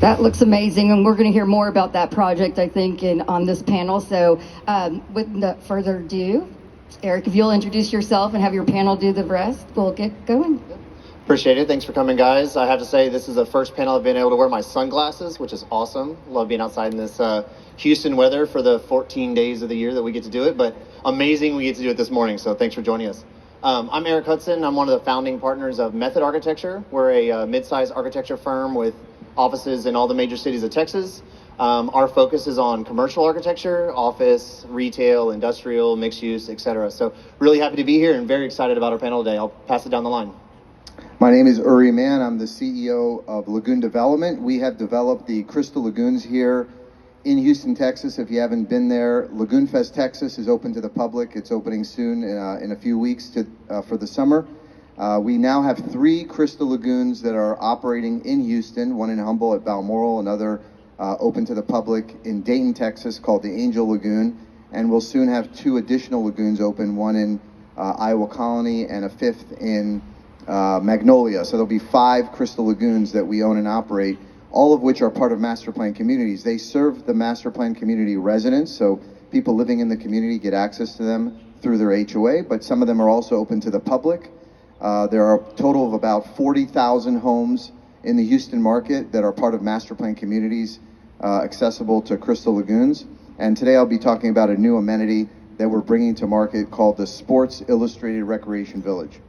That looks amazing, and we're going to hear more about that project, I think, on this panel. So with no further ado, Eric, if you'll introduce yourself and have your panel do the rest, we'll get going. Appreciate it. Thanks for coming, guys. I have to say, this is the first panel I've been able to wear my sunglasses, which is awesome. Love being outside in this Houston weather for the 14 days of the year that we get to do it, but amazing we get to do it this morning, so thanks for joining us. I'm Eric Hudson. I'm one of the founding partners of Method Architecture. We're a mid-sized architecture firm with offices in all the major cities of Texas. Our focus is on commercial architecture, office, retail, industrial, mixed use, etc. So really happy to be here and very excited about our panel today. I'll pass it down the line. My name is Uri Man. I'm the CEO of Lagoon Development. We have developed the Crystal Lagoons here in Houston, Texas. If you haven't been there, Lagoon Fest Texas is open to the public. It's opening soon in a few weeks for the summer. We now have 3 Crystal Lagoons that are operating in Houston, one in Humble at Balmoral, another open to the public in Dayton, Texas, called the Angel Lagoon. And we'll soon have 2 additional lagoons open, one in Iowa Colony and a 5th in Magnolia. So there'll be 5 Crystal Lagoons that we own and operate, all of which are part of master plan communities. They serve the master plan community residents, so people living in the community get access to them through their HOA, but some of them are also open to the public. There are a total of about 40,000 homes in the Houston market that are part of master plan communities accessible to Crystal Lagoons. And today I'll be talking about a new amenity that we're bringing to market called the Sports Illustrated Recreation Village.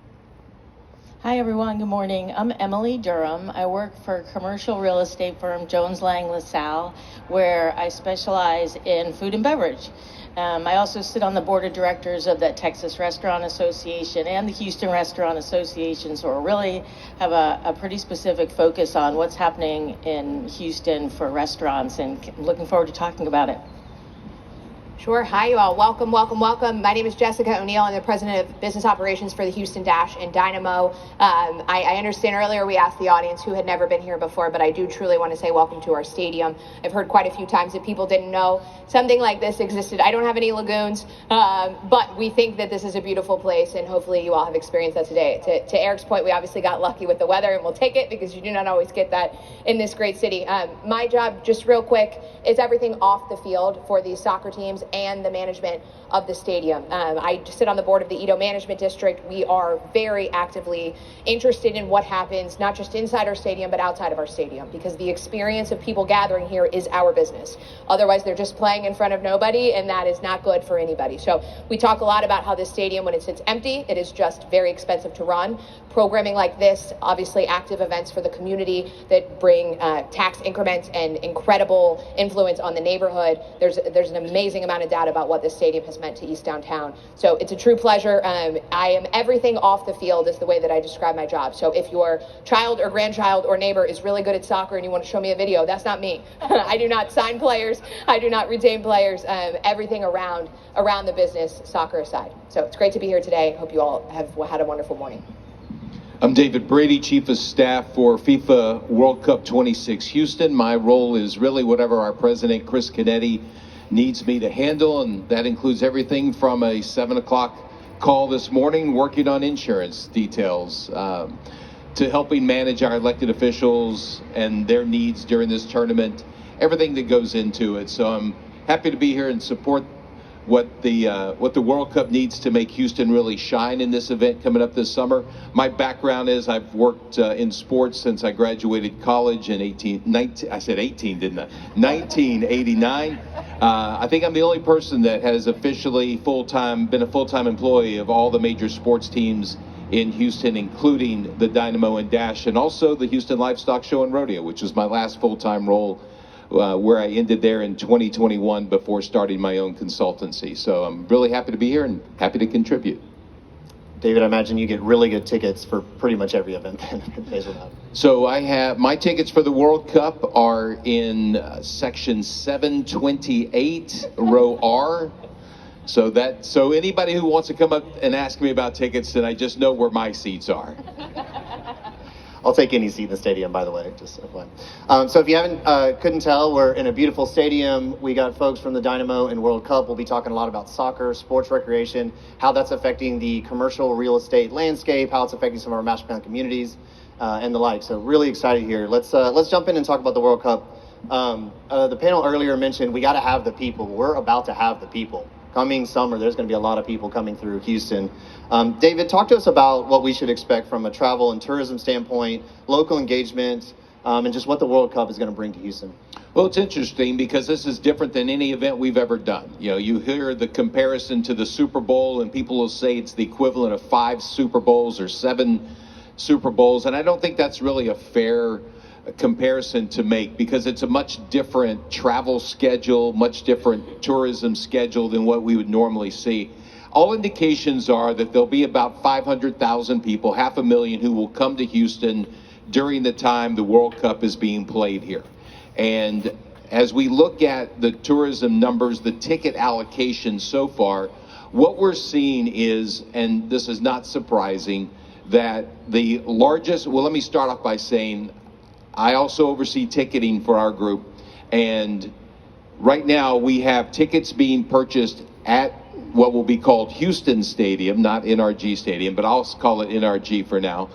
Hi everyone, good morning. I'm Emily Durham. I work for commercial real estate firm Jones Lang LaSalle, where I specialize in food and beverage. I also sit on the board of directors of the Texas Restaurant Association and the Houston Restaurant Association, so we really have a pretty specific focus on what's happening in Houston for restaurants, and I'm looking forward to talking about it. Sure. Hi, you all. Welcome, welcome, welcome. My name is Jessica O'Neill. I'm the president of business operations for the Houston Dash and Dynamo. I understand earlier we asked the audience who had never been here before, but I do truly want to say welcome to our stadium. I've heard quite a few times that people didn't know something like this existed. I don't have any lagoons, but we think that this is a beautiful place, and hopefully you all have experienced that today. To Eric's point, we obviously got lucky with the weather, and we'll take it because you do not always get that in this great city. My job, just real quick, is everything off the field for these soccer teams and the management of the stadium. I sit on the board of the Edo Management District. We are very actively interested in what happens, not just inside our stadium, but outside of our stadium, because the experience of people gathering here is our business. Otherwise, they're just playing in front of nobody, and that is not good for anybody. So we talk a lot about how this stadium, when it sits empty, it is just very expensive to run. Programming like this, obviously active events for the community that bring tax increments and incredible influence on the neighborhood. There's an amazing amount of data about what this stadium has meant to East Downtown. So it's a true pleasure. I am everything off the field is the way that I describe my job. So if your child or grandchild or neighbor is really good at soccer and you want to show me a video, that's not me. I do not sign players. I do not retain players. Everything around the business, soccer aside. So it's great to be here today. Hope you all have had a wonderful morning. I'm David Brady, Chief of Staff for FIFA World Cup 26 Houston. My role is really whatever our President, Chris Canetti, needs me to handle, and that includes everything from a 7 o'clock call this morning, working on insurance details, to helping manage our elected officials and their needs during this tournament, everything that goes into it. So I'm happy to be here and support what the World Cup needs to make Houston really shine in this event coming up this summer. My background is I've worked in sports since I graduated college in 1989. I think I'm the only person that has officially been a full-time employee of all the major sports teams in Houston, including the Dynamo and Dash, and also the Houston Livestock Show and Rodeo, which was my last full-time role, where I ended there in 2021 before starting my own consultancy. So I'm really happy to be here and happy to contribute. David, I imagine you get really good tickets for pretty much every event then. So I have, my tickets for the World Cup are in section 728, row R. So anybody who wants to come up and ask me about tickets, then I just know where my seats are. I'll take any seat in the stadium, by the way, just FYI. So if you couldn't tell, we're in a beautiful stadium. We got folks from the Dynamo and World Cup. We'll be talking a lot about soccer, sports recreation, how that's affecting the commercial real estate landscape, how it's affecting some of our master plan communities. and the like. So really excited here. Let's jump in and talk about the World Cup. The panel earlier mentioned we got to have the people. We're about to have the people. Coming summer, there's going to be a lot of people coming through Houston. David, talk to us about what we should expect from a travel and tourism standpoint, local engagement, and just what the World Cup is going to bring to Houston. Well, it's interesting because this is different than any event we've ever done. You know, you hear the comparison to the Super Bowl, and people will say it's the equivalent of 5 Super Bowls or 7 Super Bowls, and I don't think that's really a fair comparison to make because it's a much different travel schedule, much different tourism schedule than what we would normally see. All indications are that there'll be about 500,000 people, 500,000, who will come to Houston during the time the World Cup is being played here. And as we look at the tourism numbers, the ticket allocation so far, what we're seeing is, and this is not surprising, that the largest, well, let me start off by saying, I also oversee ticketing for our group, and right now we have tickets being purchased at what will be called Houston Stadium, not NRG Stadium, but I'll call it NRG for now.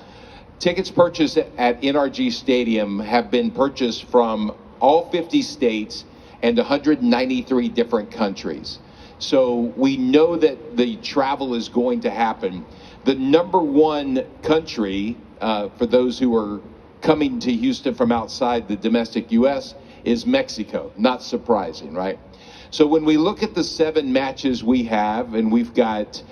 Tickets purchased at NRG Stadium have been purchased from all 50 states and 193 different countries. So we know that the travel is going to happen. The number one country, for those who are coming to Houston from outside the domestic U.S., is Mexico. Not surprising, right? So when we look at the 7 matches we have, and we've got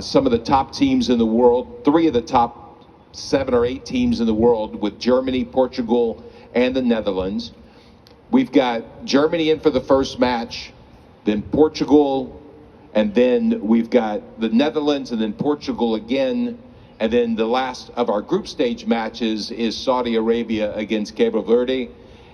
some of the top teams in the world, 3 of the top 7 or 8 teams in the world with Germany, Portugal, and the Netherlands. We've got Germany in for the first match, then Portugal, and then we've got the Netherlands, and then Portugal again. And then the last of our group stage matches is Saudi Arabia against Cabo Verde.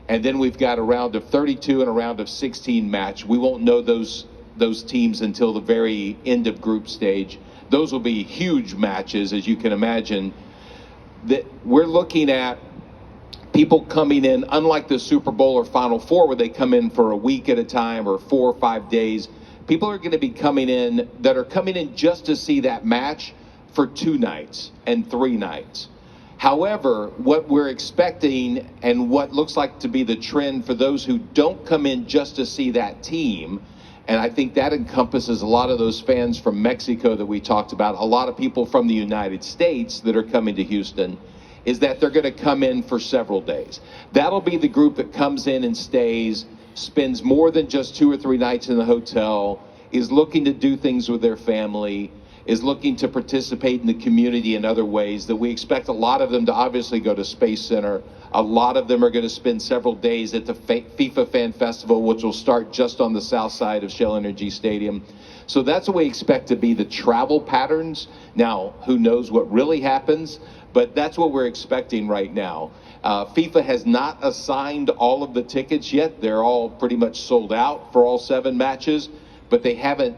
And then we've got a round of 32 and a round of 16 match. We won't know those teams until the very end of group stage. Those will be huge matches, as you can imagine. That we're looking at people coming in, unlike the Super Bowl or Final Four, where they come in for a week at a time or 4 or 5 days. People are going to be coming in that are coming in just to see that match for 2 nights and 3 nights. However, what we're expecting and what looks like to be the trend for those who don't come in just to see that team, and I think that encompasses a lot of those fans from Mexico that we talked about, a lot of people from the United States that are coming to Houston, is that they're going to come in for several days. That'll be the group that comes in and stays, spends more than just 2 or 3 nights in the hotel, is looking to do things with their family, is looking to participate in the community in other ways. That we expect a lot of them to obviously go to Space Center. A lot of them are going to spend several days at the FIFA Fan Festival, which will start just on the south side of Shell Energy Stadium. So that's what we expect to be the travel patterns. Now, who knows what really happens, but that's what we're expecting right now. FIFA has not assigned all of the tickets yet. They're all pretty much sold out for all 7 matches, but they haven't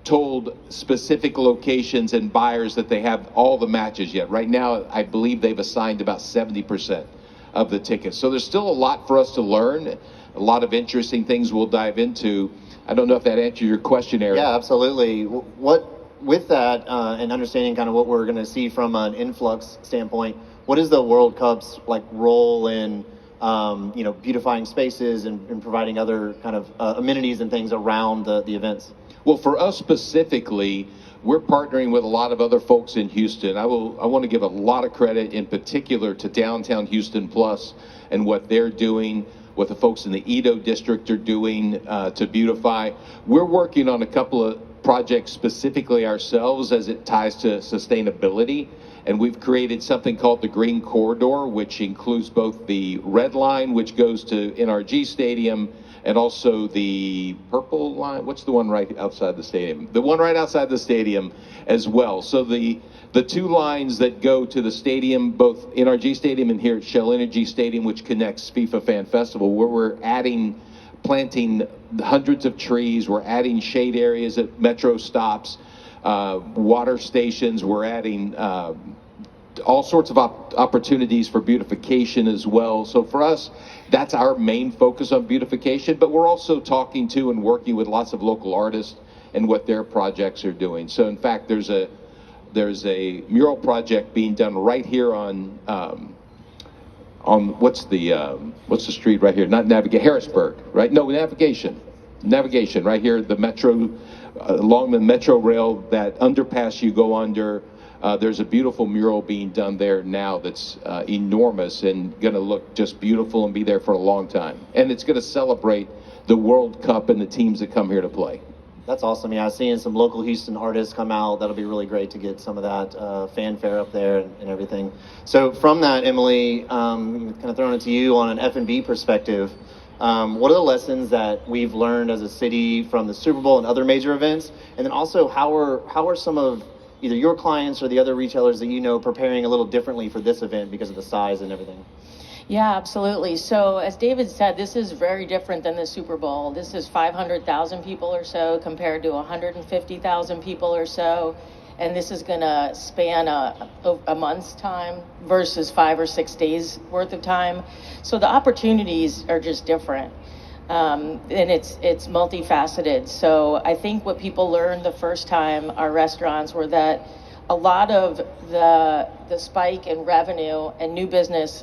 told specific locations and buyers that they have all the matches yet. Right now, I believe they've assigned about 70% of the tickets. So there's still a lot for us to learn, a lot of interesting things we'll dive into. I don't know if that answers your question, Eric. Yeah, absolutely. With that and understanding kind of what we're going to see from an influx standpoint, what is the World Cup's role in beautifying spaces and providing other kind of amenities and things around the events? Well, for us specifically, we're partnering with a lot of other folks in Houston. I want to give a lot of credit in particular to Downtown Houston Plus and what they're doing, what the folks in the Edo District are doing to beautify. We're working on a couple of projects specifically ourselves as it ties to sustainability. And we've created something called the Green Corridor, which includes both the Red Line, which goes to NRG Stadium, and also the Purple Line. What's the one right outside the stadium? The one right outside the stadium as well. So the 2 lines that go to the stadium, both NRG Stadium and here at Shell Energy Stadium, which connects FIFA Fan Festival, where we're planting hundreds of trees. We're adding shade areas at metro stops, water stations. We're adding all sorts of opportunities for beautification as well. So for us, that's our main focus on beautification, but we're also talking to and working with lots of local artists and what their projects are doing. So in fact, there's there's a mural project being done right here on what's the street right here? Not Harrisburg, right? No, Navigation, right here, the metro, along the metro rail, that underpass you go under. There's a beautiful mural being done there now that's enormous and going to look just beautiful and be there for a long time. And it's going to celebrate the World Cup and the teams that come here to play. That's awesome. Yeah, seeing some local Houston artists come out, that'll be really great to get some of that fanfare up there and everything. So from that, Emily, kind of throwing it to you on an F&B perspective, what are the lessons that we've learned as a city from the Super Bowl and other major events? And then also, how are some of either your clients or the other retailers that you know preparing a little differently for this event because of the size and everything? Yeah, absolutely. So as David said, this is very different than the Super Bowl. This is 500,000 people or so compared to 150,000 people or so. And this is going to span a month's time versus 5 or 6 days worth of time. So the opportunities are just different. And it's multifaceted. So I think what people learned the first time our restaurants were that a lot of the spike in revenue and new business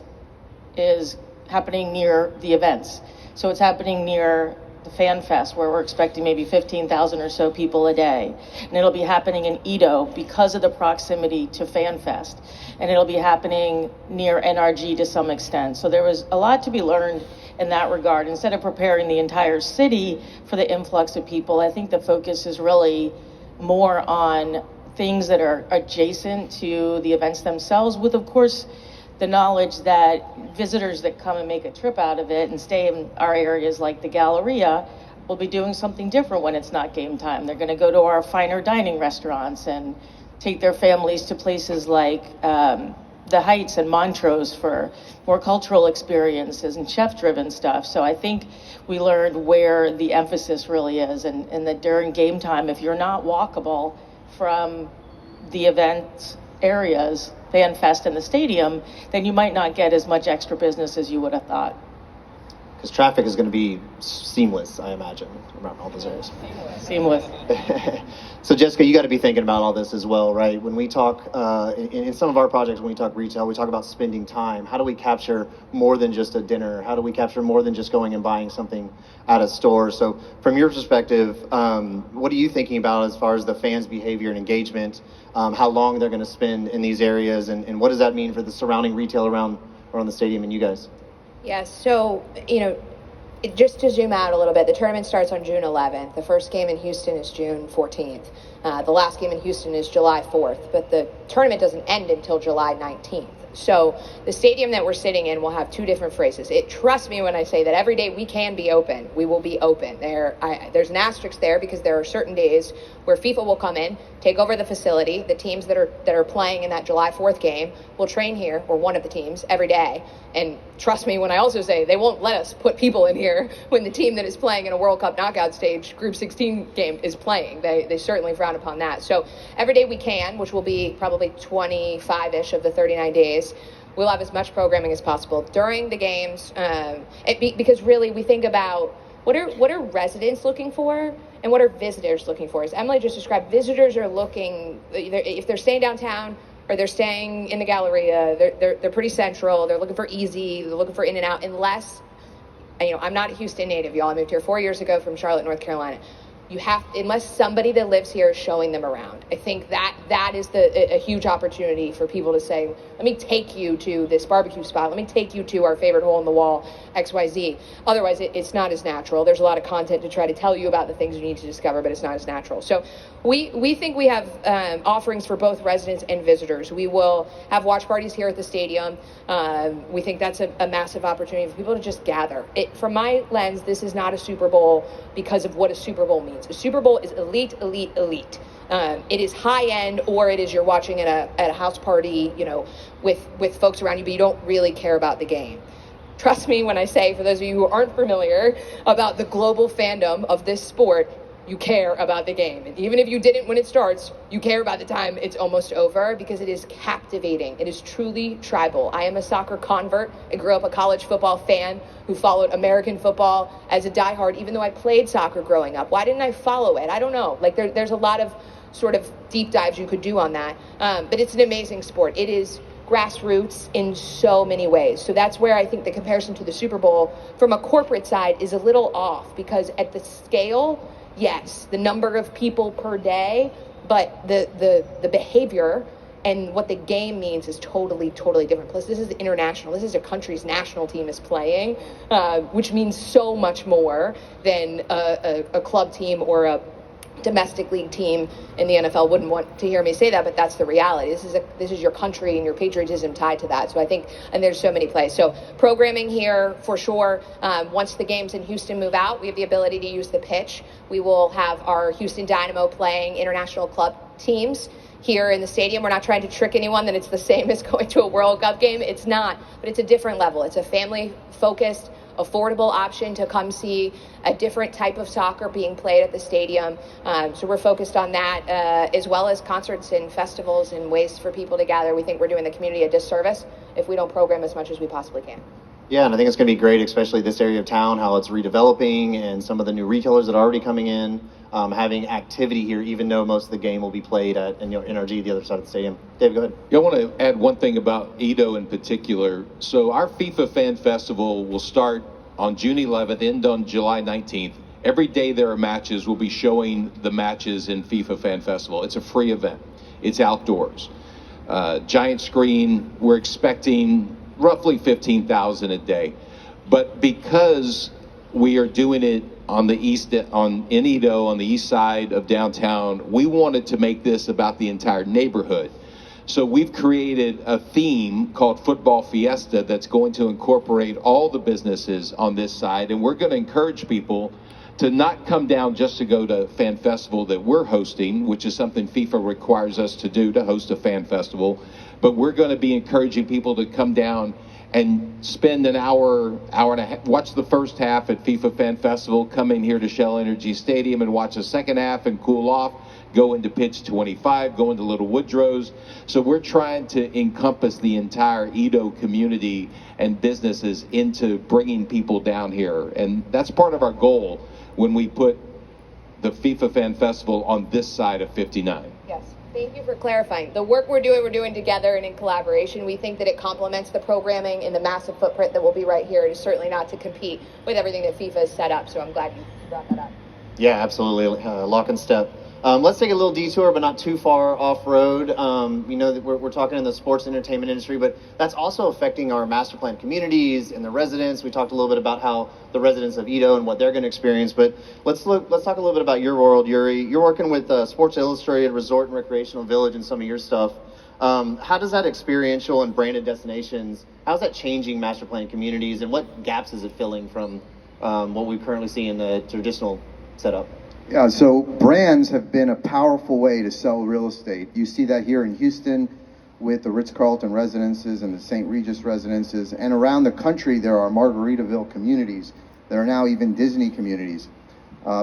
is happening near the events. So it's happening near the Fan Fest, where we're expecting maybe 15,000 or so people a day. And it'll be happening in Edo because of the proximity to Fan Fest. And it'll be happening near NRG to some extent. So there was a lot to be learned in that regard. Instead of preparing the entire city for the influx of people, I think the focus is really more on things that are adjacent to the events themselves, with, of course, the knowledge that visitors that come and make a trip out of it and stay in our areas like the Galleria will be doing something different when it's not game time. They're going to go to our finer dining restaurants and take their families to places like the Heights and Montrose for more cultural experiences and chef-driven stuff. So I think we learned where the emphasis really is, and that during game time, if you're not walkable from the event areas, Fan Fest and the stadium, then you might not get as much extra business as you would have thought. Because traffic is going to be seamless, I imagine, around all those areas. Seamless. So Jessica, you got to be thinking about all this as well, right? When we talk, in some of our projects, when we talk retail, we talk about spending time. How do we capture more than just a dinner? How do we capture more than just going and buying something at a store? So from your perspective, what are you thinking about as far as the fans' behavior and engagement, how long they're going to spend in these areas, and what does that mean for the surrounding retail around the stadium and you guys? Yeah, so, just to zoom out a little bit, the tournament starts on June 11th. The first game in Houston is June 14th. The last game in Houston is July 4th, but the tournament doesn't end until July 19th. So the stadium that we're sitting in will have two different phrases. Trust me when I say that every day we can be open, we will be open. There's an asterisk there because there are certain days where FIFA will come in, take over the facility. The teams that are playing in that July 4th game will train here, or one of the teams, every day. And trust me when I also say they won't let us put people in here when the team that is playing in a World Cup knockout stage Group 16 game is playing. They certainly frown upon that. So every day we can, which will be probably 25-ish of the 39 days, we'll have as much programming as possible during the games. Because really we think about what are residents looking for and what are visitors looking for. As Emily just described, visitors are looking, if they're staying downtown or they're staying in the Galleria, they're pretty central, they're looking for easy, they're looking for in and out, unless, I'm not a Houston native, y'all. I moved here 4 years ago from Charlotte, North Carolina. Unless somebody that lives here is showing them around. I think that is a huge opportunity for people to say, let me take you to this barbecue spot. Let me take you to our favorite hole in the wall, XYZ. Otherwise, it's not as natural. There's a lot of content to try to tell you about the things you need to discover, but it's not as natural. So we think we have offerings for both residents and visitors. We will have watch parties here at the stadium. We think that's a massive opportunity for people to just gather. From my lens, this is not a Super Bowl because of what a Super Bowl means. A Super Bowl is elite, elite, elite. It is high end, or it is you're watching at a house party, with folks around you, but you don't really care about the game. Trust me when I say, for those of you who aren't familiar about the global fandom of this sport, you care about the game. And even if you didn't when it starts, you care about the time it's almost over, because it is captivating. It is truly tribal. I am a soccer convert. I grew up a college football fan who followed American football as a diehard, even though I played soccer growing up. Why didn't I follow it? I don't know. There's a lot of sort of deep dives you could do on that. But it's an amazing sport. It is grassroots in so many ways. So that's where I think the comparison to the Super Bowl from a corporate side is a little off, because at the scale, yes, the number of people per day, but the behavior and what the game means is totally different. Plus, this is international. This is a country's national team is playing, which means so much more than a club team or a domestic league team in the NFL. Wouldn't want to hear me say that, but that's the reality. This is your country and your patriotism tied to that. So I think, and there's so many plays. So programming here for sure. Once the games in Houston move out, we have the ability to use the pitch. We will have our Houston Dynamo playing international club teams here in the stadium. We're not trying to trick anyone that it's the same as going to a World Cup game. It's not, but it's a different level. It's a family-focused, affordable option to come see a different type of soccer being played at the stadium. So we're focused on that, as well as concerts and festivals and ways for people to gather. We think we're doing the community a disservice if we don't program as much as we possibly can. Yeah, and I think it's going to be great, especially this area of town, how it's redeveloping and some of the new retailers that are already coming in, having activity here, even though most of the game will be played at NRG, the other side of the stadium. Dave, go ahead. Yeah, I want to add one thing about Edo in particular. So our FIFA Fan Festival will start on June 11th, end on July 19th. Every day there are matches. We'll be showing the matches in FIFA Fan Festival. It's a free event. It's outdoors. Giant screen. We're expecting roughly 15,000 a day. But because we are doing it in Edo, on the east side of downtown, we wanted to make this about the entire neighborhood. So we've created a theme called Football Fiesta that's going to incorporate all the businesses on this side, and we're going to encourage people to not come down just to go to Fan Festival that we're hosting, which is something FIFA requires us to do, to host a fan festival, but we're going to be encouraging people to come down and spend an hour and a half, watch the first half at FIFA Fan Festival, come in here to Shell Energy Stadium and watch the second half and cool off, go into pitch 25, go into Little Woodrow's. So we're trying to encompass the entire Edo community and businesses into bringing people down here. And that's part of our goal when we put the FIFA Fan Festival on this side of 59. Yes. Thank you for clarifying. The work we're doing together and in collaboration. We think that it complements the programming in the massive footprint that will be right here. It is certainly not to compete with everything that FIFA has set up, so I'm glad you brought that up. Yeah, absolutely. Lock and step. Let's take a little detour, but not too far off-road. We're talking in the sports entertainment industry, but that's also affecting our master plan communities and the residents. We talked a little bit about how the residents of Edo and what they're going to experience, but let's talk a little bit about your world, Uri. You're working with Sports Illustrated, Resort and Recreational Village, and some of your stuff. How does that experiential and branded destinations, how's that changing master plan communities, and what gaps is it filling from what we currently see in the traditional setup? Yeah, so brands have been a powerful way to sell real estate. You see that here in Houston with the Ritz-Carlton residences and the St. Regis residences, and around the country there are Margaritaville communities. There are now even Disney communities.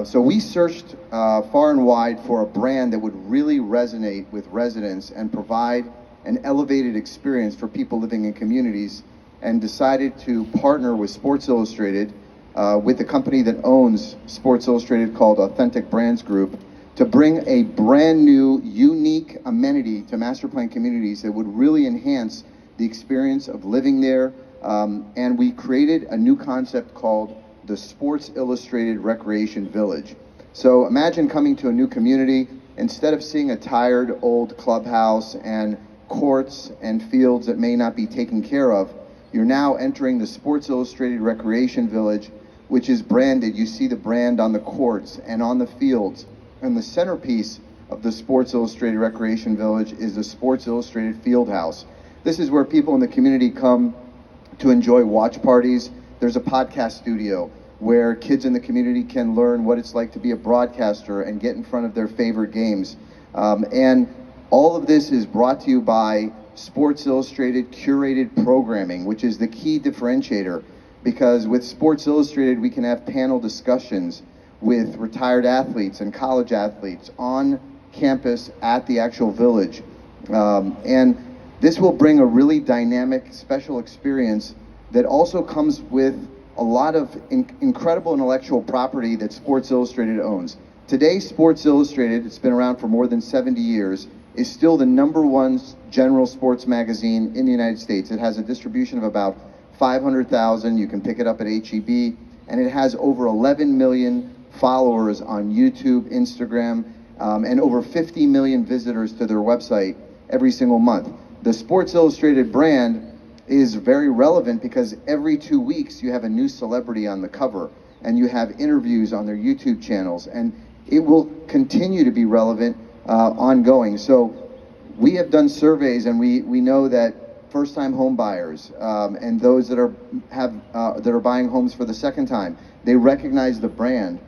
So we searched far and wide for a brand that would really resonate with residents and provide an elevated experience for people living in communities, and decided to partner with Sports Illustrated, with the company that owns Sports Illustrated called Authentic Brands Group, to bring a brand new, unique amenity to master plan communities that would really enhance the experience of living there. And we created a new concept called the Sports Illustrated Recreation Village. So imagine coming to a new community, instead of seeing a tired old clubhouse and courts and fields that may not be taken care of, you're now entering the Sports Illustrated Recreation Village, which is branded. You see the brand on the courts and on the fields. And the centerpiece of the Sports Illustrated Recreation Village is the Sports Illustrated Field House. This is where people in the community come to enjoy watch parties. There's a podcast studio where kids in the community can learn what it's like to be a broadcaster and get in front of their favorite games. And all of this is brought to you by Sports Illustrated curated programming, which is the key differentiator. Because with Sports Illustrated, we can have panel discussions with retired athletes and college athletes on campus at the actual village. And this will bring a really dynamic, special experience that also comes with a lot of incredible intellectual property that Sports Illustrated owns. Today, Sports Illustrated, it's been around for more than 70 years, is still the #1 general sports magazine in the United States. It has a distribution of about 500,000. You can pick it up at HEB, and it has over 11 million followers on YouTube, Instagram, and over 50 million visitors to their website every single month. The Sports Illustrated brand is very relevant because every 2 weeks you have a new celebrity on the cover, and you have interviews on their YouTube channels, and it will continue to be relevant ongoing. So we have done surveys, and we know that first-time home buyers and those that are buying homes for the second time, they recognize the brand.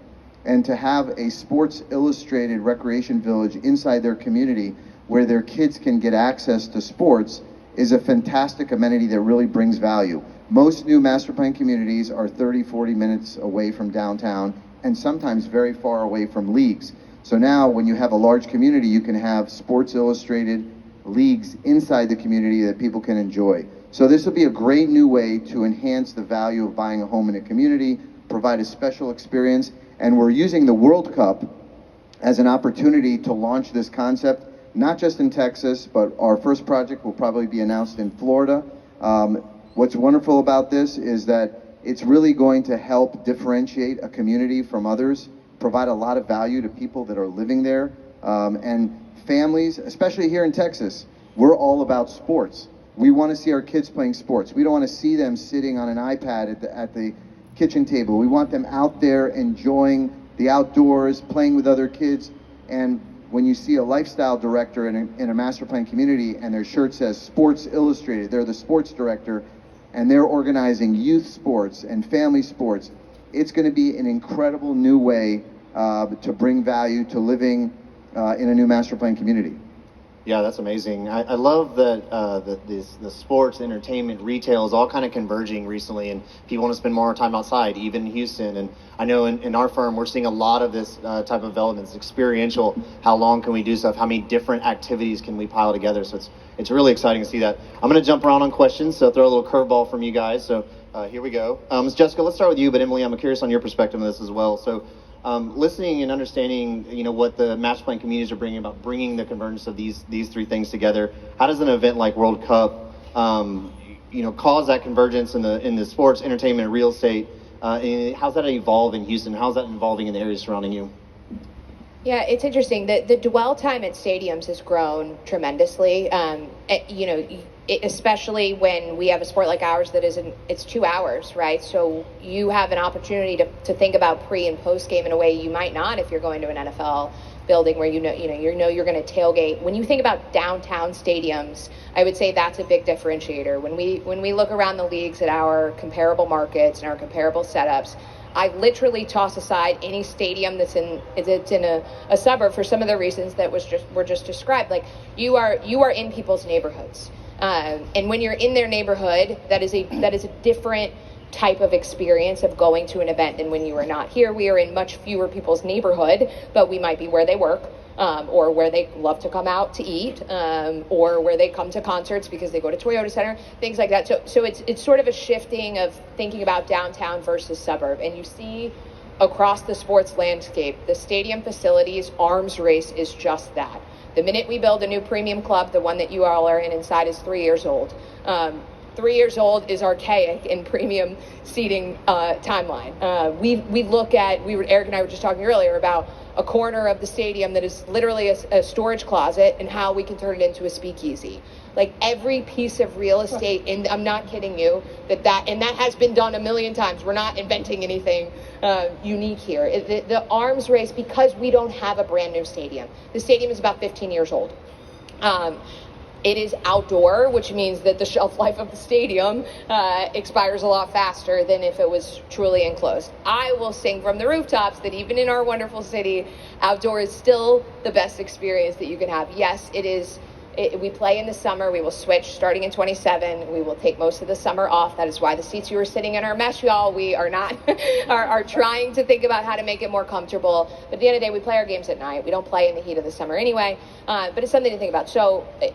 And to have a Sports Illustrated recreation village inside their community where their kids can get access to sports is a fantastic amenity that really brings value. Most new master plan communities are 30, 40 minutes away from downtown and sometimes very far away from leagues. So now when you have a large community, you can have Sports Illustrated leagues inside the community that people can enjoy. So this will be a great new way to enhance the value of buying a home in a community, provide a special experience, and we're using the World Cup as an opportunity to launch this concept, not just in Texas, but our first project will probably be announced in Florida. What's wonderful about this is that it's really going to help differentiate a community from others, provide a lot of value to people that are living there, and families, especially here in Texas. We're all about sports. We want to see our kids playing sports. We don't want to see them sitting on an iPad at the kitchen table. We want them out there enjoying the outdoors, playing with other kids. And when you see a lifestyle director in a master plan community and their shirt says Sports Illustrated, they're the sports director, and they're organizing youth sports and family sports, it's going to be an incredible new way to bring value to living in a new master plan community. Yeah, that's amazing. I love that the sports, entertainment, retail is all kind of converging recently, and people want to spend more time outside, even in Houston. And I know in our firm, we're seeing a lot of this type of development. It's experiential. How long can we do stuff? How many different activities can we pile together? So it's really exciting to see that. I'm going to jump around on questions, so throw a little curveball from you guys. So here we go. Jessica, let's start with you, but Emily, I'm curious on your perspective on this as well. So listening and understanding, what the master plan communities are bringing about bringing the convergence of these three things together. How does an event like World Cup, cause that convergence in the sports, entertainment, and real estate? And how's that evolve in Houston? How's that evolving in the areas surrounding you? Yeah, it's interesting. The dwell time at stadiums has grown tremendously. Especially when we have a sport like ours that it's 2 hours, right? So you have an opportunity to think about pre and post game in a way you might not if you're going to an NFL building where you're going to tailgate. When you think about downtown stadiums, I would say that's a big differentiator. When we look around the leagues at our comparable markets and our comparable setups, I literally toss aside any stadium that's in a suburb for some of the reasons that were just described. Like you are in people's neighborhoods. And when you're in their neighborhood, that is a different type of experience of going to an event than when you are not. Here we are in much fewer people's neighborhood, but we might be where they work, or where they love to come out to eat, or where they come to concerts because they go to Toyota Center, things like that. So it's sort of a shifting of thinking about downtown versus suburb. And you see across the sports landscape, the stadium facilities arms race is just that. The minute we build a new premium club, the one that you all are in inside is 3 years old. 3 years old is archaic in premium seating timeline. Eric and I were just talking earlier about a corner of the stadium that is literally a storage closet and how we can turn it into a speakeasy. Like every piece of real estate, and I'm not kidding you, that has been done a million times. We're not inventing anything unique here. The arms race, because we don't have a brand new stadium. The stadium is about 15 years old. It is outdoor, which means that the shelf life of the stadium expires a lot faster than if it was truly enclosed. I will sing from the rooftops that even in our wonderful city, outdoor is still the best experience that you can have. Yes, it is. We play in the summer. We will switch starting in 27. We will take most of the summer off. That is why the seats you were sitting in are mesh, y'all. We are not are trying to think about how to make it more comfortable. But at the end of the day, we play our games at night. We don't play in the heat of the summer anyway. But it's something to think about. So, we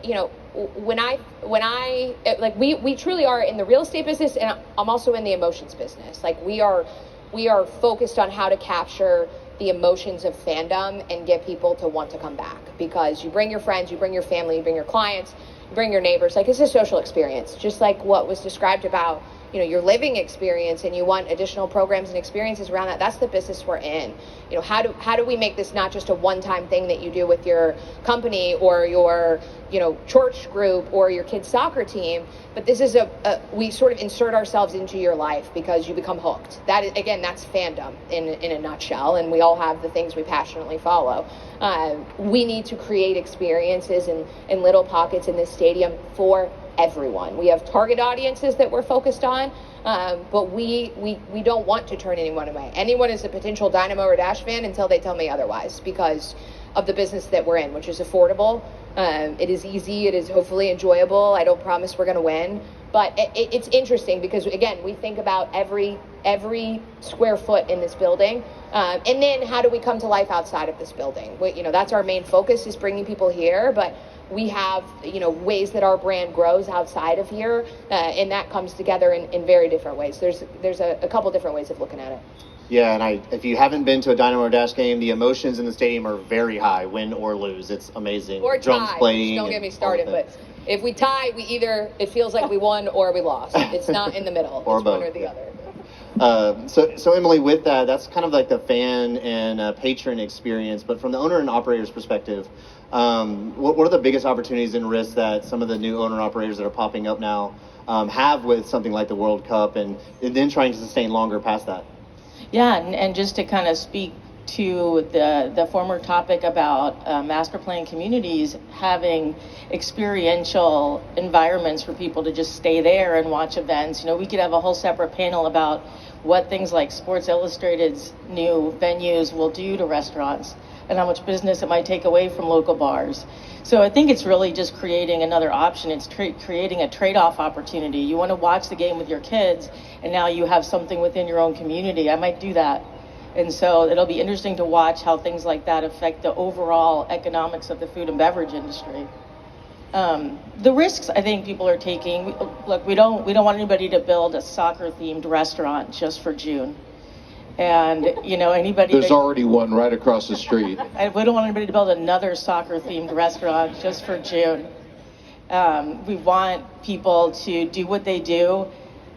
truly are in the real estate business, and I'm also in the emotions business. Like we are focused on how to capture the emotions of fandom and get people to want to come back, because you bring your friends, you bring your family, you bring your clients, you bring your neighbors. Like, it's a social experience, just like what was described about, you know, your living experience, and you want additional programs and experiences around that. That's the business we're in. You know, how do we make this not just a one-time thing that you do with your company or your, you know, church group or your kids' soccer team, but this is we sort of insert ourselves into your life because you become hooked. That is, again, that's fandom in a nutshell, and we all have the things we passionately follow. We need to create experiences in little pockets in this stadium for everyone. We have target audiences that we're focused on, but we don't want to turn anyone away. Anyone is a potential Dynamo or Dash fan until they tell me otherwise, because of the business that we're in, which is affordable. It is easy. It is hopefully enjoyable. I don't promise we're going to win, but it's interesting because, again, we think about every square foot in this building, and then how do we come to life outside of this building? You know, that's our main focus, is bringing people here, but we have, you know, ways that our brand grows outside of here, and that comes together in very different ways. There's a couple different ways of looking at it. Yeah, and if you haven't been to a Dynamo or Dash game, the emotions in the stadium are very high, win or lose. It's amazing. Or Drums tie. playing. Don't get me started, but if we tie, it feels like we won or we lost. It's not in the middle. Or it's both. one or the other. So Emily, with that's kind of like the fan and patron experience, but from the owner and operator's perspective, what are the biggest opportunities and risks that some of the new owner operators that are popping up now have with something like the World Cup, and then trying to sustain longer past that? Yeah, and just to kind of speak to the former topic about master plan communities having experiential environments for people to just stay there and watch events. You know, we could have a whole separate panel about what things like Sports Illustrated's new venues will do to restaurants and how much business it might take away from local bars. So I think it's really just creating another option. It's creating a trade-off opportunity. You want to watch the game with your kids, and now you have something within your own community. I might do that. And so it'll be interesting to watch how things like that affect the overall economics of the food and beverage industry. The risks I think people are taking, look, we don't want anybody to build a soccer-themed restaurant just for June. And, you know, There's already one right across the street. We don't want anybody to build another soccer-themed restaurant just for June. We want people to do what they do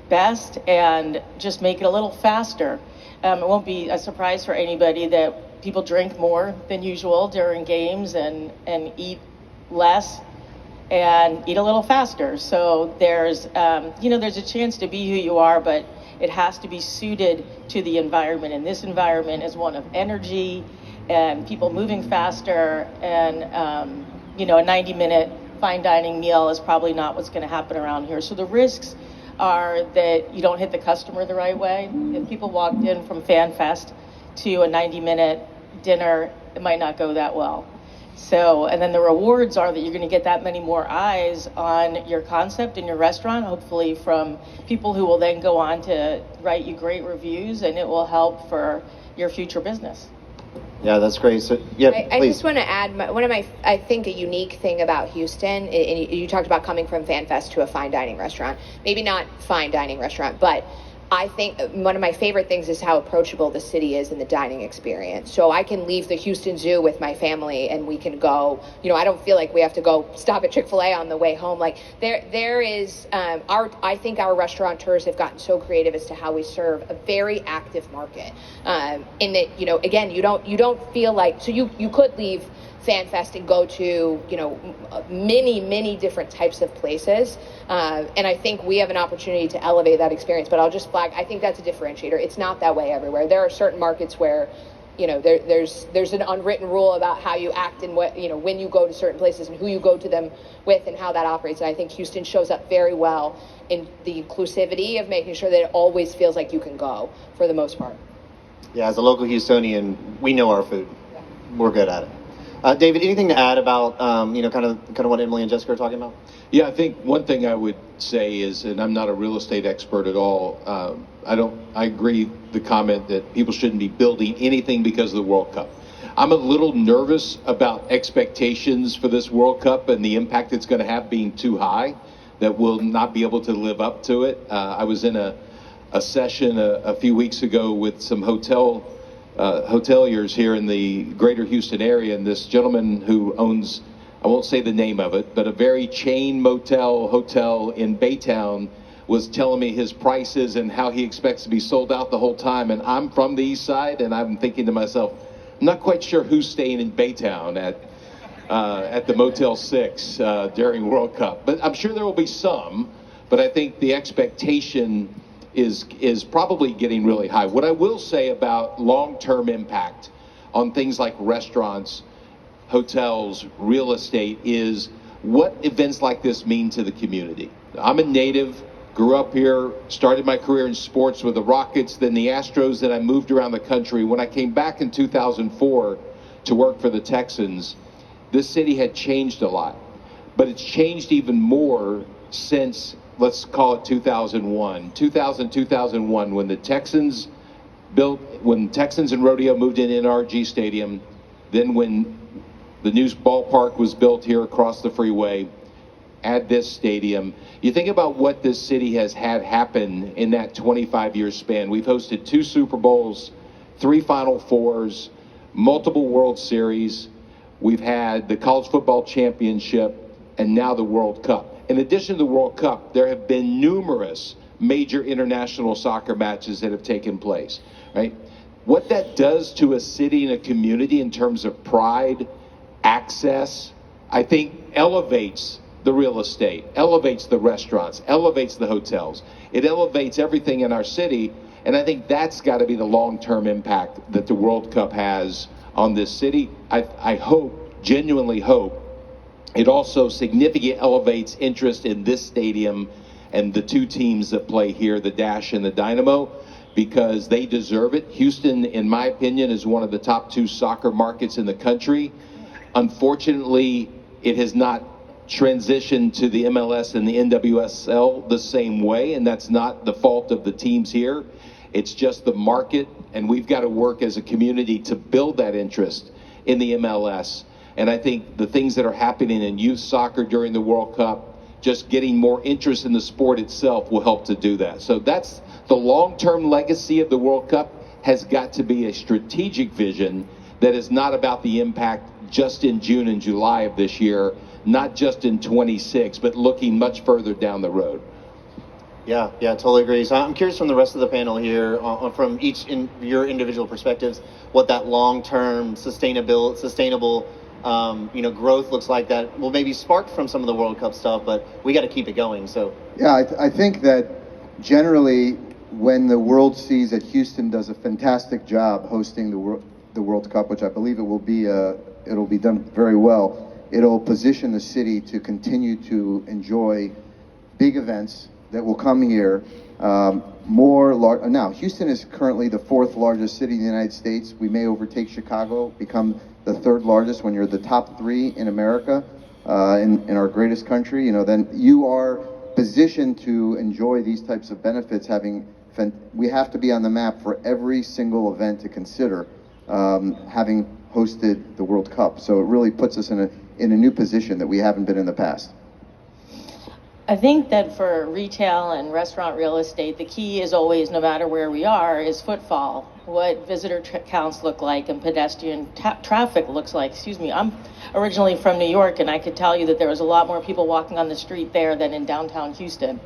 best and just make it a little faster. It won't be a surprise for anybody that people drink more than usual during games and eat less and eat a little faster. So there's a chance to be who you are, but it has to be suited to the environment. And this environment is one of energy and people moving faster, and a 90-minute fine dining meal is probably not what's going to happen around here. So the risks are that you don't hit the customer the right way. If people walked in from FanFest to a 90-minute dinner, it might not go that well. So, and then the rewards are that you're going to get that many more eyes on your concept in your restaurant, hopefully from people who will then go on to write you great reviews, and it will help for your future business. Yeah, that's great. So, yeah, I please. just want to add, I think a unique thing about Houston, and you talked about coming from FanFest to a fine dining restaurant. Maybe not fine dining restaurant, but I think one of my favorite things is how approachable the city is in the dining experience. So I can leave the Houston Zoo with my family and we can go, I don't feel like we have to go stop at Chick-fil-A on the way home. Like there is, I think our restaurateurs have gotten so creative as to how we serve a very active market. In that, again, you don't feel like, so you could leave FanFest and go to, many different types of places. And I think we have an opportunity to elevate that experience, but I'll just flag, I think that's a differentiator. It's not that way everywhere. There are certain markets where, there's an unwritten rule about how you act and what, when you go to certain places and who you go to them with and how that operates. And I think Houston shows up very well in the inclusivity of making sure that it always feels like you can go for the most part. Yeah, as a local Houstonian, we know our food. Yeah. We're good at it. David, anything to add about, kind of what Emily and Jessica are talking about? Yeah, I think one thing I would say is, and I'm not a real estate expert at all, I agree the comment that people shouldn't be building anything because of the World Cup. I'm a little nervous about expectations for this World Cup and the impact it's going to have being too high, that we'll not be able to live up to it. I was in a session a few weeks ago with some hotel hoteliers here in the greater Houston area, and this gentleman who owns, I won't say the name of it, but a very chain hotel in Baytown was telling me his prices and how he expects to be sold out the whole time. And I'm from the east side, and I'm thinking to myself, I'm not quite sure who's staying in Baytown at the Motel 6 during World Cup. But I'm sure there will be some, but I think the expectation is probably getting really high. What I will say about long-term impact on things like restaurants, hotels, real estate is what events like this mean to the community. I'm a native, grew up here, started my career in sports with the Rockets, then the Astros, then I moved around the country. When I came back in 2004 to work for the Texans, this city had changed a lot, but it's changed even more since, let's call it 2001, when the Texans and Rodeo moved in NRG Stadium, then when the new ballpark was built here across the freeway, at this stadium. You think about what this city has had happen in that 25-year span. We've hosted 2 Super Bowls, 3 Final Fours, multiple World Series. We've had the College Football Championship and now the World Cup. In addition to the World Cup, there have been numerous major international soccer matches that have taken place, right? What that does to a city and a community in terms of pride, access, I think elevates the real estate, elevates the restaurants, elevates the hotels. It elevates everything in our city, and I think that's got to be the long-term impact that the World Cup has on this city. I hope, genuinely hope, it also significantly elevates interest in this stadium and the 2 teams that play here, the Dash and the Dynamo, because they deserve it. Houston, in my opinion, is one of the top 2 soccer markets in the country. Unfortunately, it has not transitioned to the MLS and the NWSL the same way, and that's not the fault of the teams here. It's just the market, and we've got to work as a community to build that interest in the MLS. And I think the things that are happening in youth soccer during the World Cup, just getting more interest in the sport itself will help to do that. So that's the long-term legacy of the World Cup, has got to be a strategic vision that is not about the impact just in June and July of this year, not just in 26, but looking much further down the road. Yeah, totally agree. So I'm curious from the rest of the panel here, from each in your individual perspectives, what that long-term sustainable growth looks like that will maybe spark from some of the World Cup stuff, but we got to keep it going. So Yeah, I think that generally when the world sees that Houston does a fantastic job hosting the World Cup, which I believe it will be, it'll be done very well, it'll position the city to continue to enjoy big events that will come here. Now, Houston is currently the 4th largest city in the United States. We may overtake Chicago, become the 3rd largest. When you're the top 3 in America, in our greatest country, then you are positioned to enjoy these types of benefits. We have to be on the map for every single event to consider, having hosted the World Cup. So it really puts us in a new position that we haven't been in the past. I think that for retail and restaurant real estate, the key is always, no matter where we are, is footfall. What visitor counts look like and pedestrian traffic looks like. Excuse me, I'm originally from New York, and I could tell you that there was a lot more people walking on the street there than in downtown Houston.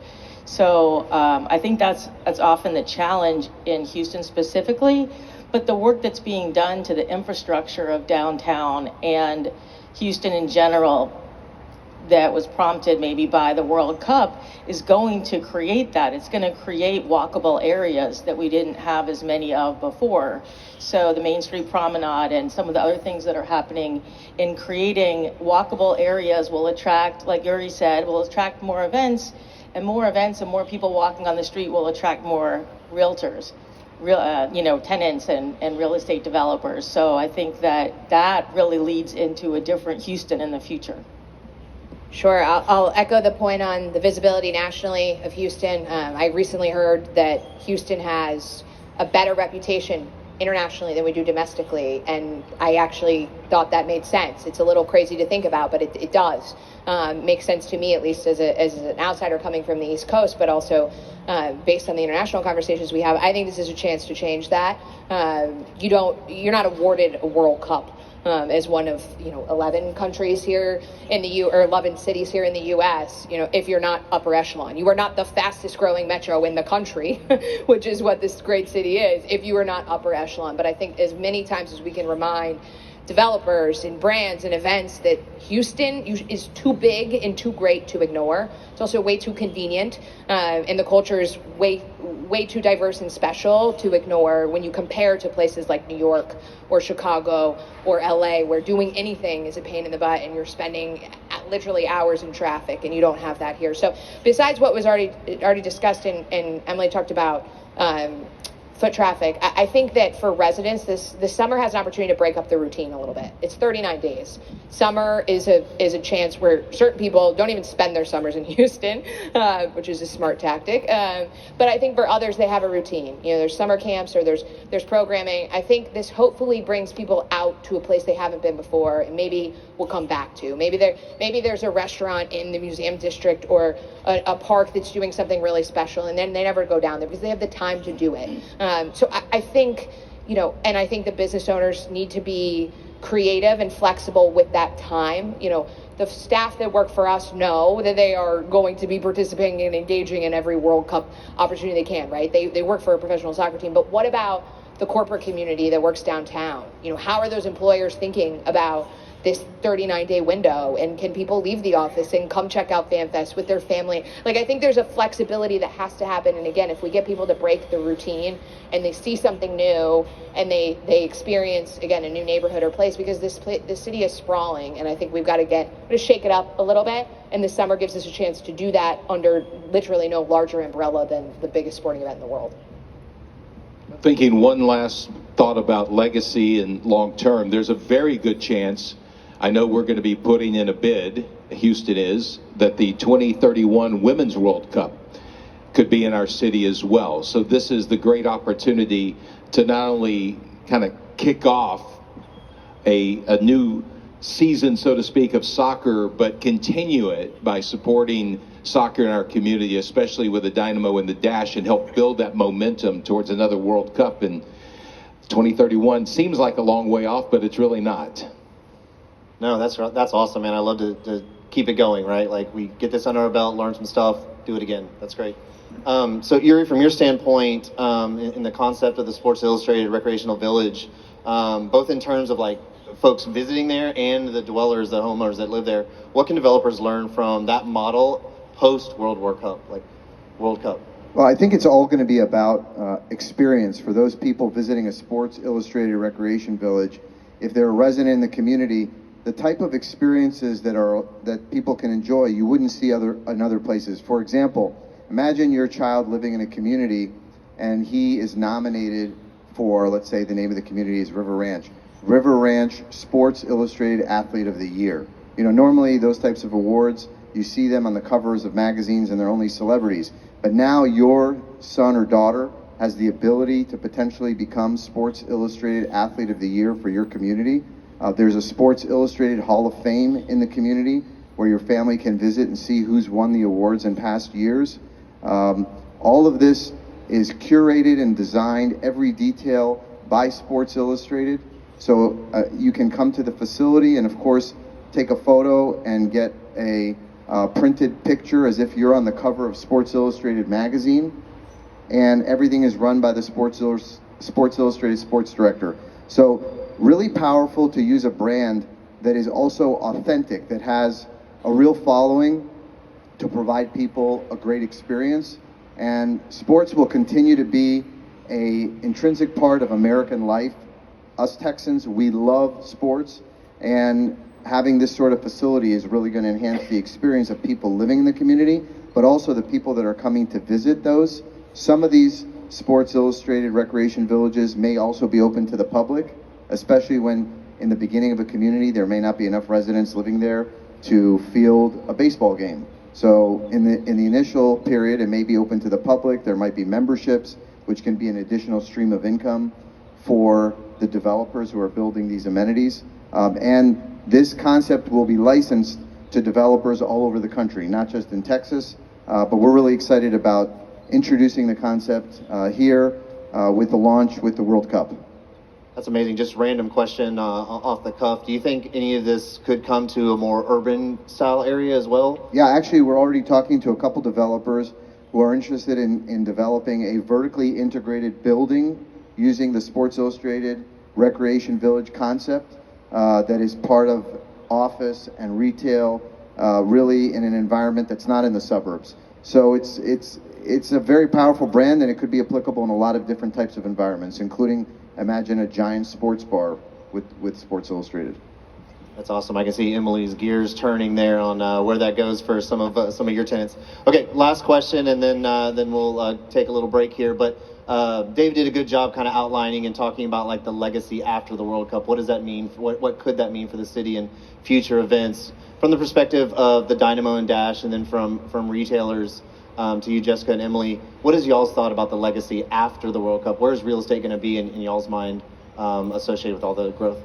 So I think that's often the challenge in Houston specifically, but the work that's being done to the infrastructure of downtown and Houston in general, that was prompted maybe by the World Cup, is going to create that. It's going to create walkable areas that we didn't have as many of before. So the Main Street Promenade and some of the other things that are happening in creating walkable areas will attract, like Uri said, will attract more events and more people walking on the street will attract more realtors, tenants and real estate developers. So I think that really leads into a different Houston in the future. Sure, I'll echo the point on the visibility nationally of Houston. I recently heard that Houston has a better reputation internationally than we do domestically, and I actually thought that made sense. It's a little crazy to think about, but it does make sense to me, at least as an outsider coming from the East Coast, but also based on the international conversations we have. I think this is a chance to change that. You're not awarded a World Cup as one of 11 countries here in the or 11 cities here in the U.S. If you're not upper echelon, you are not the fastest growing metro in the country, which is what this great city is. If you are not upper echelon, but I think as many times as we can remind developers and brands and events that Houston is too big and too great to ignore. It's also way too convenient, and the culture is way too diverse and special to ignore when you compare to places like New York or Chicago or LA, where doing anything is a pain in the butt and you're spending literally hours in traffic, and you don't have that here. So besides what was already discussed and Emily talked about, foot traffic, I think that for residents, this summer has an opportunity to break up the routine a little bit. It's 39 days. Summer is a chance where certain people don't even spend their summers in Houston, which is a smart tactic. But I think for others, they have a routine. There's summer camps or there's programming. I think this hopefully brings people out to a place they haven't been before, and maybe will come back to. Maybe there's a restaurant in the museum district or a park that's doing something really special, and then they never go down there because they have the time to do it. So I think, and I think the business owners need to be creative and flexible with that time. The staff that work for us know that they are going to be participating and engaging in every World Cup opportunity they can, right? They work for a professional soccer team, but what about the corporate community that works downtown? How are those employers thinking about this 39-day window, and can people leave the office and come check out FanFest with their family? I think there's a flexibility that has to happen, and again, if we get people to break the routine and they see something new and they experience, again, a new neighborhood or place, because this city is sprawling, and I think we've got to shake it up a little bit, and this summer gives us a chance to do that under literally no larger umbrella than the biggest sporting event in the world. Thinking one last thought about legacy and long term, there's a very good chance, I know we're going to be putting in a bid, Houston is, that the 2031 Women's World Cup could be in our city as well. So this is the great opportunity to not only kind of kick off a new season, so to speak, of soccer, but continue it by supporting soccer in our community, especially with the Dynamo and the Dash, and help build that momentum towards another World Cup in 2031. Seems like a long way off, but it's really not. No, that's awesome, man. I love to keep it going, right? We get this under our belt, learn some stuff, do it again. That's great. So Uri, from your standpoint, in the concept of the Sports Illustrated Recreational Village, both in terms of folks visiting there and the dwellers, the homeowners that live there, what can developers learn from that model post World Cup? Well, I think it's all going to be about experience for those people visiting a Sports Illustrated Recreation Village. If they're a resident in the community, the type of experiences that people can enjoy, you wouldn't see in other places. For example, imagine your child living in a community and he is nominated for, let's say the name of the community is River Ranch Sports Illustrated Athlete of the Year. Normally those types of awards, you see them on the covers of magazines and they're only celebrities. But now your son or daughter has the ability to potentially become Sports Illustrated Athlete of the Year for your community. There's a Sports Illustrated Hall of Fame in the community where your family can visit and see who's won the awards in past years. All of this is curated and designed, every detail by Sports Illustrated. So you can come to the facility and, of course, take a photo and get a printed picture as if you're on the cover of Sports Illustrated magazine. And everything is run by the Sports Illustrated sports director. So really powerful to use a brand that is also authentic, that has a real following to provide people a great experience. And sports will continue to be an intrinsic part of American life. Us Texans, we love sports, and having this sort of facility is really going to enhance the experience of people living in the community, but also the people that are coming to visit those. Some of these Sports Illustrated Recreation Villages may also be open to the public, especially when in the beginning of a community there may not be enough residents living there to field a baseball game. So in the initial period, it may be open to the public. There might be memberships, which can be an additional stream of income for the developers who are building these amenities. And this concept will be licensed to developers all over the country, not just in Texas, but we're really excited about introducing the concept here with the launch with the World Cup. That's amazing. Just random question off the cuff. Do you think any of this could come to a more urban style area as well? Yeah, actually, we're already talking to a couple developers who are interested in developing a vertically integrated building using the Sports Illustrated Recreation Village concept that is part of office and retail, really in an environment that's not in the suburbs. So it's a very powerful brand, and it could be applicable in a lot of different types of environments, including, imagine, a giant sports bar with Sports Illustrated. That's awesome. I can see Emily's gears turning there on where that goes for some of your tenants. Okay, last question, and then we'll take a little break here. But Dave did a good job kind of outlining and talking about like the legacy after the World Cup. What does that mean? What could that mean for the city and future events from the perspective of the Dynamo and Dash, and then from retailers to you, Jessica and Emily? What is y'all's thought about the legacy after the World Cup? Where is real estate going to be in y'all's mind associated with all the growth?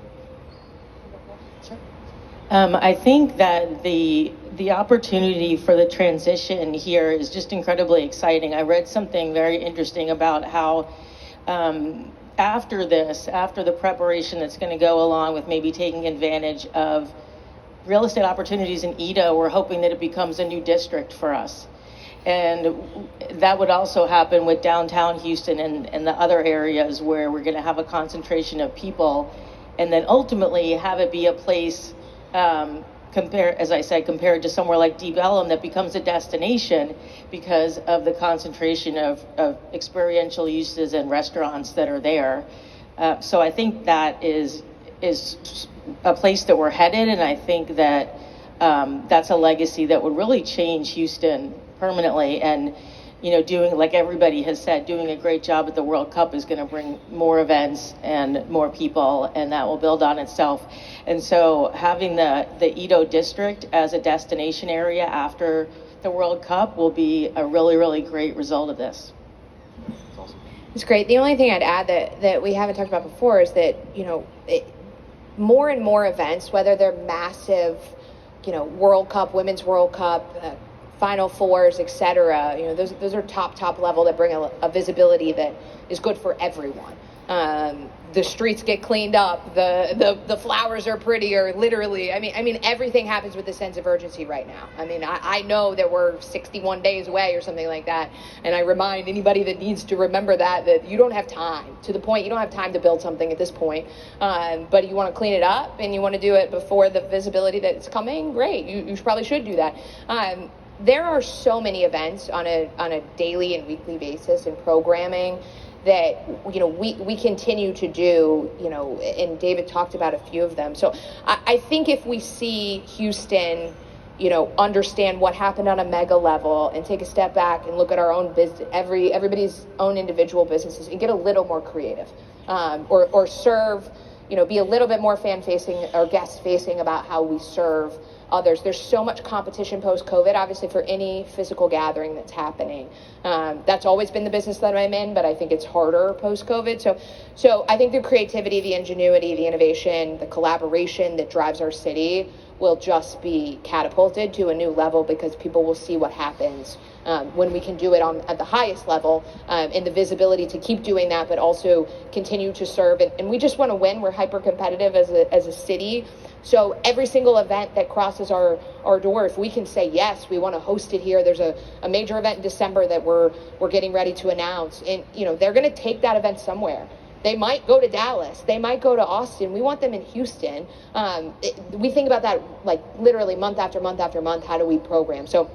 I think that the opportunity for the transition here is just incredibly exciting. I read something very interesting about how after the preparation that's going to go along with maybe taking advantage of real estate opportunities in Edo, we're hoping that it becomes a new district for us. And that would also happen with downtown Houston and the other areas where we're going to have a concentration of people, and then ultimately have it be a place compared to somewhere like Deep Ellum that becomes a destination because of the concentration of experiential uses and restaurants that are there. So I think that is a place that we're headed, and I think that that's a legacy that would really change Houston permanently. And doing, like everybody has said, doing a great job at the World Cup is going to bring more events and more people, and that will build on itself. And so having the Edo district as a destination area after the World Cup will be a really, really great result of this. It's great. The only thing I'd add that we haven't talked about before is that, more and more events, whether they're massive, World Cup, Women's World Cup, Final Fours, etc. Those are top level that bring a visibility that is good for everyone. The streets get cleaned up, the flowers are prettier, literally. I mean, everything happens with a sense of urgency right now. I mean, I know that we're 61 days away or something like that, and I remind anybody that needs to remember that you don't have time, to the point you don't have time to build something at this point, but you want to clean it up and you want to do it before the visibility that it's coming. Great, you probably should do that. There are so many events on a daily and weekly basis in programming that we continue to do, and David talked about a few of them. So I think if we see Houston, understand what happened on a mega level and take a step back and look at our own business, everybody's own individual businesses, and get a little more creative, or serve, be a little bit more fan-facing or guest-facing about how we serve others. There's so much competition post-COVID, obviously, for any physical gathering that's happening. That's always been the business that I'm in, but I think it's harder post-COVID. So I think the creativity, the ingenuity, the innovation, the collaboration that drives our city will just be catapulted to a new level, because people will see what happens when we can do it at the highest level, and the visibility to keep doing that, but also continue to serve. And we just want to win. We're hyper-competitive as a city. So every single event that crosses our door, if we can say, yes, we want to host it here. There's a major event in December that we're getting ready to announce. And, they're going to take that event somewhere. They might go to Dallas. They might go to Austin. We want them in Houston. We think about that like literally month after month after month. How do we program? So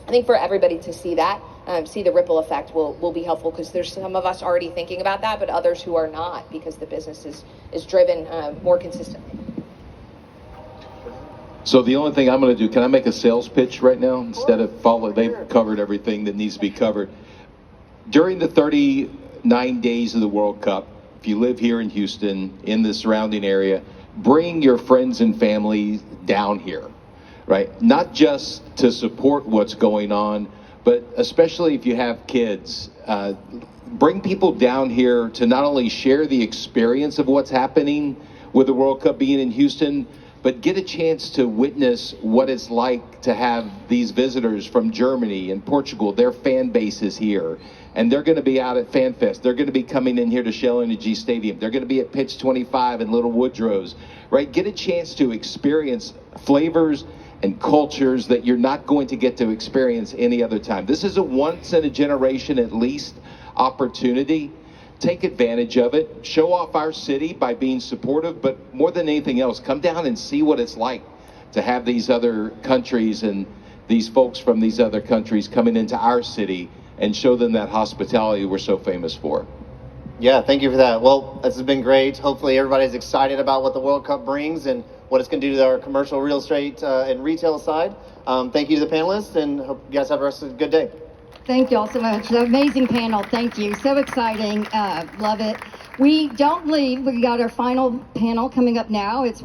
I think for everybody to see that, see the ripple effect will be helpful, because there's some of us already thinking about that, but others who are not, because the business is driven more consistently. So the only thing I'm going to do, can I make a sales pitch right now instead of follow? They've covered everything that needs to be covered. During the 39 days of the World Cup, if you live here in Houston, in the surrounding area, bring your friends and family down here, right? Not just to support what's going on, but especially if you have kids, bring people down here to not only share the experience of what's happening with the World Cup being in Houston, but get a chance to witness what it's like to have these visitors from Germany and Portugal, their fan bases here. And they're going to be out at FanFest. They're going to be coming in here to Shell Energy Stadium. They're going to be at Pitch 25 and Little Woodrow's, right? Get a chance to experience flavors and cultures that you're not going to get to experience any other time. This is a once in a generation at least opportunity. Take advantage of it. Show off our city by being supportive, but more than anything else, come down and see what it's like to have these other countries and these folks from these other countries coming into our city and show them that hospitality we're so famous for. Yeah, thank you for that. Well, this has been great. Hopefully everybody's excited about what the World Cup brings and what it's going to do to our commercial real estate and retail side. Thank you to the panelists, and hope you guys have the rest of a good day. Thank you all so much. The amazing panel. Thank you. So exciting. Love it. We don't leave. We got our final panel coming up now. It's